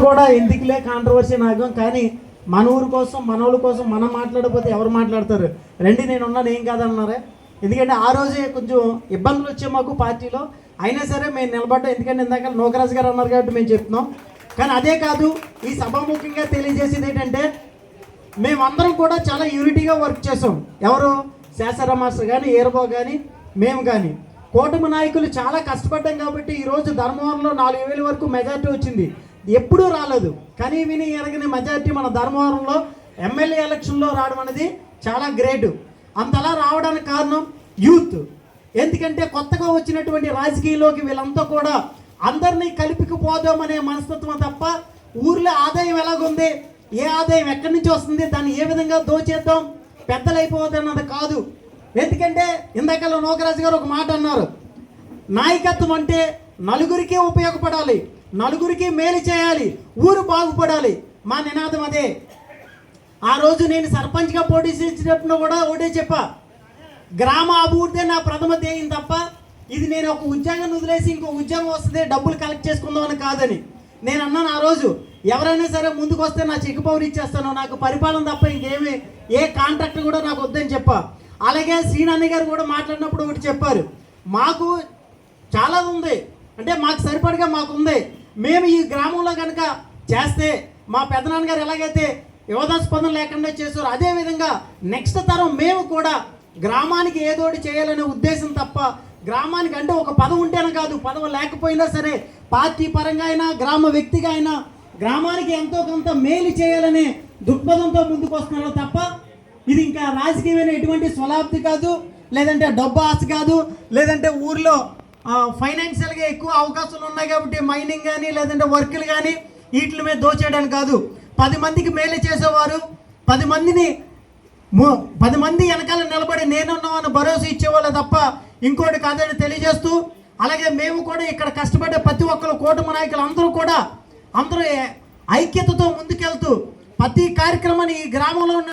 కూడా ఎందుకులే కాంట్రవర్సీ నాగం, కానీ మన ఊరు కోసం మనోళ్ళ కోసం మనం మాట్లాడకపోతే ఎవరు మాట్లాడతారు? రండి నేను ఉన్నాను, ఏం కాదన్నారే. ఎందుకంటే ఆ రోజే కొంచెం ఇబ్బందులు వచ్చే మాకు పార్టీలో, అయినా సరే మేము నిలబడ్డాం. ఎందుకంటే ఇందాక నోకరాజు గారు అన్నారు కాబట్టి మేము చెప్తున్నాం. కానీ అదే కాదు, ఈ సభాముఖంగా తెలియజేసేది ఏంటంటే మేమందరం కూడా చాలా యూనిటీగా వర్క్ చేసాం. ఎవరు? శాసర మాస్టర్ కానీ, ఏర్బో కానీ, మేము కానీ, కూటమి నాయకులు చాలా కష్టపడ్డాం కాబట్టి ఈరోజు ధర్మవరంలో 4,000 వరకు మెజార్టీ వచ్చింది. ఎప్పుడూ రాలేదు. కానీ విని ఎరగని మెజార్టీ మన ధర్మవరంలో ఎమ్మెల్యే ఎలక్షన్లో రావడం అనేది చాలా గ్రేట్. అంతలా రావడానికి కారణం యూత్. ఎందుకంటే కొత్తగా వచ్చినటువంటి రాజకీయాల్లోకి వీళ్ళంతా కూడా అందరినీ కలిపిపోదామనే మనస్తత్వం తప్ప ఊర్లో ఆదాయం ఎలాగుంది, ఏ ఆదాయం ఎక్కడి నుంచి వస్తుంది, దాన్ని ఏ విధంగా దోచేద్దాం, పెద్దలైపోవద్దు అన్నది కాదు. ఎందుకంటే ఇందాక నోకరాజు గారు ఒక మాట అన్నారు, నాయకత్వం అంటే నలుగురికి ఉపయోగపడాలి, నలుగురికి మేలు చేయాలి, ఊరు బాగుపడాలి. మా నినాదం అదే. ఆ రోజు నేను సర్పంచ్గా పోటీ చేసినప్పుడు కూడా ఒకటే చెప్పా, గ్రామ అభివృద్ధి నా ప్రథమ ధ్యేయం తప్ప ఇది నేను ఒక ఉద్యోగం వదిలేసి ఇంకో ఉద్యోగం వస్తుంది డబ్బులు కలెక్ట్ చేసుకుందామని కాదని నేను అన్నాను. ఆ రోజు ఎవరైనా సరే ముందుకు వస్తే నా చెక్ పవర్ ఇచ్చేస్తాను, నాకు పరిపాలన తప్ప ఇంకేమి ఏ కాంట్రాక్ట్ కూడా నాకు వద్దని చెప్పా. అలాగే శ్రీనాని గారు కూడా మాట్లాడినప్పుడు ఒకటి చెప్పారు, మాకు చాలా ఉంది అంటే మాకు సరిపడగా మాకు ఉంది, మేము ఈ గ్రామంలో కనుక చేస్తే మా పెద్దనాన్నగారు ఎలాగైతే యువదాస్పదం లేకుండా చేశారో అదేవిధంగా నెక్స్ట్ తరం మేము కూడా గ్రామానికి ఏదోటి చేయాలనే ఉద్దేశం తప్ప గ్రామానికి అంటే ఒక పదవి ఉంటేనే కాదు, పదవి లేకపోయినా సరే పార్టీ పరంగా అయినా గ్రామ వ్యక్తిగా అయినా గ్రామానికి ఎంతో కొంత మేలు చేయాలనే దృక్పథంతో ముందుకు వస్తున్నారు తప్ప ఇది ఇంకా రాజకీయమైన ఎటువంటి స్వలాబ్ది కాదు, లేదంటే డబ్బు ఆశ కాదు, లేదంటే ఊర్లో ఫైనాన్షియల్గా ఎక్కువ అవకాశాలు ఉన్నాయి కాబట్టి మైనింగ్ కానీ లేదంటే వర్కులు కానీ వీటి మీద దోచేయడానికి కాదు. 10 మందికి మేలు చేసేవారు 10 మంది వెనకాల నిలబడి నేనున్నామని భరోసా ఇచ్చేవాళ్ళు తప్ప ఇంకోటి కాదని తెలియజేస్తూ, అలాగే మేము కూడా ఇక్కడ కష్టపడే ప్రతి ఒక్కరు కూటమి నాయకులు అందరూ ఐక్యతతో ముందుకెళ్తూ ప్రతి కార్యక్రమాన్ని ఈ గ్రామంలో ఉన్న